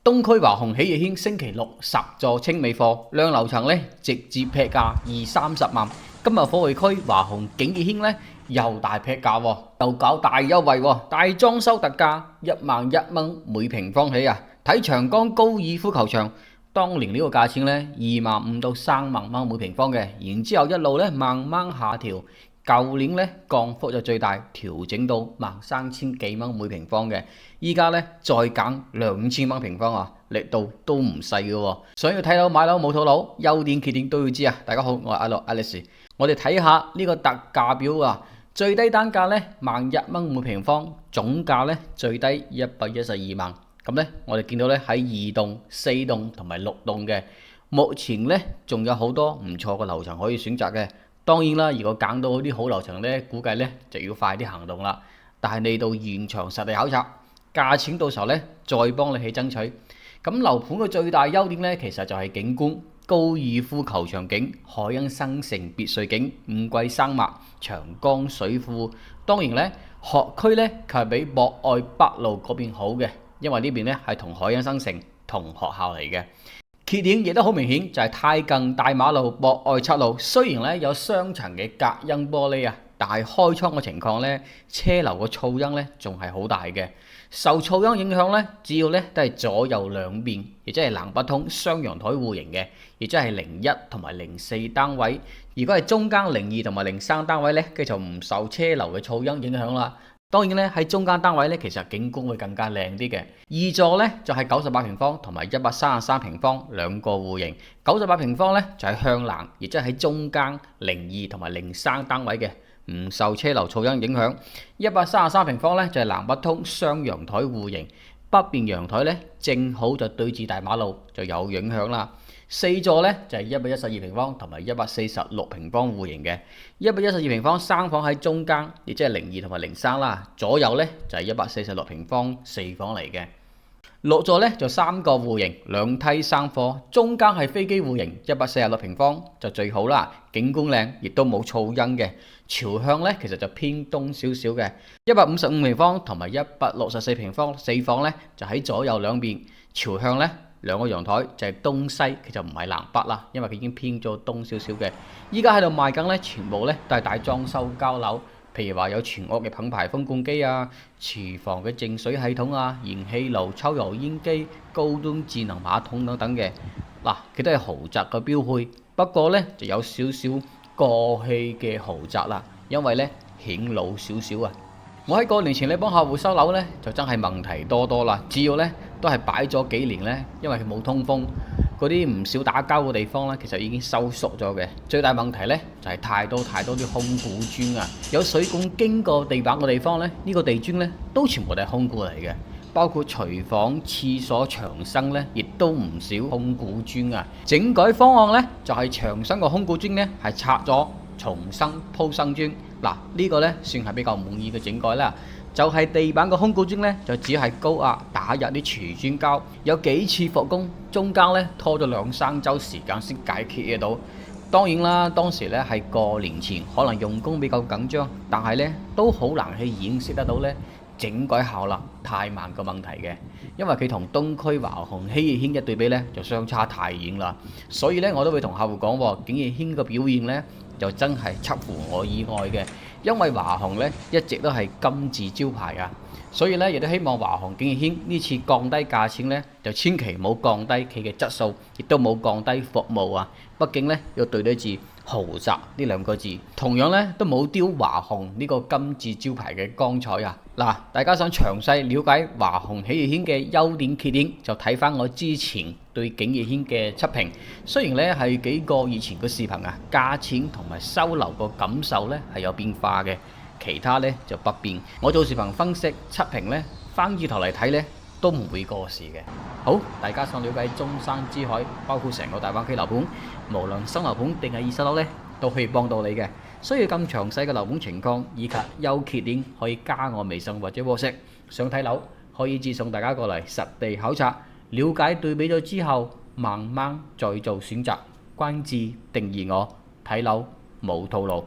東區華雄喜悅軒星期六10座清尾貨，兩樓層咧直接劈價20-30萬。今日貨櫃區華雄景悅軒咧又大劈價喎，又搞大優惠喎，大裝修特價11000蚊每平方起啊！睇長江高爾夫球場，當年呢個價錢咧25000到30000蚊每平方嘅，然之後一路咧慢慢下調。舊年咧降幅就最大，調整到13000幾蚊每平方嘅，依家咧再減2000蚊平方啊，力度都唔細嘅喎。想要睇樓買樓冇套佬，優點缺點都要知啊！大家好，我係阿樂 Alex， 我哋睇下呢個特價表啊，最低單價咧11000蚊每平方，總價咧最低112萬。咁咧我哋見到咧喺2棟、4棟同埋6棟嘅，目前咧仲有好多唔錯嘅樓層可以選擇嘅。當然啦，如果揀到啲好樓層咧，估計咧就要快啲行動啦。但係你到現場實地考察，價錢到時候咧再幫你去爭取。咁樓盤嘅最大優點咧，其實就係景觀，高爾夫球場景、海欣新城別墅景、五季山脈、長江水庫。當然咧，學區咧佢係比博愛北路嗰邊好嘅，因為呢邊咧係同海欣新城同學校嚟嘅。缺點亦都好明顯，就係太近大馬路博愛七路。雖然咧有雙層嘅隔音玻璃啊，但係開窗嘅情況咧，車流嘅噪音咧仲係好大嘅。受噪音影響咧，主要咧都係左右兩邊，亦即係南北通雙陽台戶型嘅，亦即係01同埋04單位。如果係中間02同埋03單位咧，佢就唔受車流嘅噪音影響啦。當然咧喺中間單位咧，其實景觀會更加靚啲嘅。二座咧就係98平方同埋133平方兩個戶型。98平方咧就係向南，亦即係喺中間02同埋03單位嘅，唔受車流噪音影響。133平方咧就係南北通雙陽台戶型，北邊陽台咧正好就對住大馬路，就有影響啦。四座咧就係112平方同埋146平方戶型嘅，112平方三房喺中間，亦即係02同埋03啦。左右咧就係146平方四房嚟嘅。六座咧就三個戶型，兩梯三貨，中間係飛機戶型，146平方就最好啦，景觀靚，亦都冇噪音嘅。朝向咧其實就偏東少少嘅，155平方同埋164平方四房咧就喺左右兩邊，朝向咧。兩個陽台就係東西，佢就唔係南北啦，因為佢已經偏咗東少少嘅。依家喺度賣緊咧，全部咧都係大裝修交樓，譬如話有全屋嘅品牌風罐機啊、廚房嘅淨水系統啊、燃氣爐、抽油煙機、高端智能馬桶等等嘅。嗱，佢都係豪宅嘅標配，不過咧就有少少過氣嘅豪宅啦，因為咧顯老少少啊。我喺過年前咧幫客戶收樓咧，就真係問題多多啦。主要咧都係擺咗幾年咧，因為佢冇通風，嗰啲唔少打膠嘅地方咧，其實已經收縮咗嘅。最大問題咧就係太多啲空鼓磚啊，有水管經過地板嘅地方咧，呢個地磚咧都全部都係空鼓嚟嘅。包括廚房、廁所牆身咧，亦都唔少空鼓磚啊。整改方案咧就係牆身個空鼓磚咧係拆咗，重新鋪新磚。嗱，呢個咧算係比較滿意嘅整改啦。就係地板個空鼓磚咧，就只係高壓打入啲瓷磚膠，有幾次復工，中間咧拖咗2-3週時間先解決得到。當然啦，當時咧係過年前，可能用工比較緊張，但係咧都好難去掩飾得到咧整改效能太慢嘅問題嘅，因為佢同東區華雄喜悅軒一對比咧就相差太遠啦。所以咧我都會同客戶講喎，景悅軒嘅表現咧就真係出乎我意外嘅，因為華雄咧一直都係金字招牌啊，所以咧亦都希望華雄景悅軒呢次降低價錢咧，就千祈唔好降低佢嘅質素，亦都冇降低服務啊。畢竟咧要對得住豪宅呢兩個字，同樣咧都冇丟華雄呢個金字招牌嘅光彩啊！嗱，大家想詳細了解華雄喜悅軒嘅優點缺點，就睇翻我之前對景悅軒嘅測評。雖然咧係幾個月前嘅視頻啊，價錢同埋收樓個感受咧係有變化嘅，其他咧就不變。我做視頻分析測評咧，翻轉頭嚟睇咧都唔會過時嘅。好，大家想了解中山珠海，包括成個大灣區樓盤，無論新樓盤定係二手樓咧，都可以幫到你嘅。需要更詳細嘅樓盤情況以及優缺點，可以加我微信或者 WhatsApp。想睇樓可以接送大家過嚟實地考察，了解對比咗之後，慢慢再做選擇。關注訂閱我，睇樓冇套路。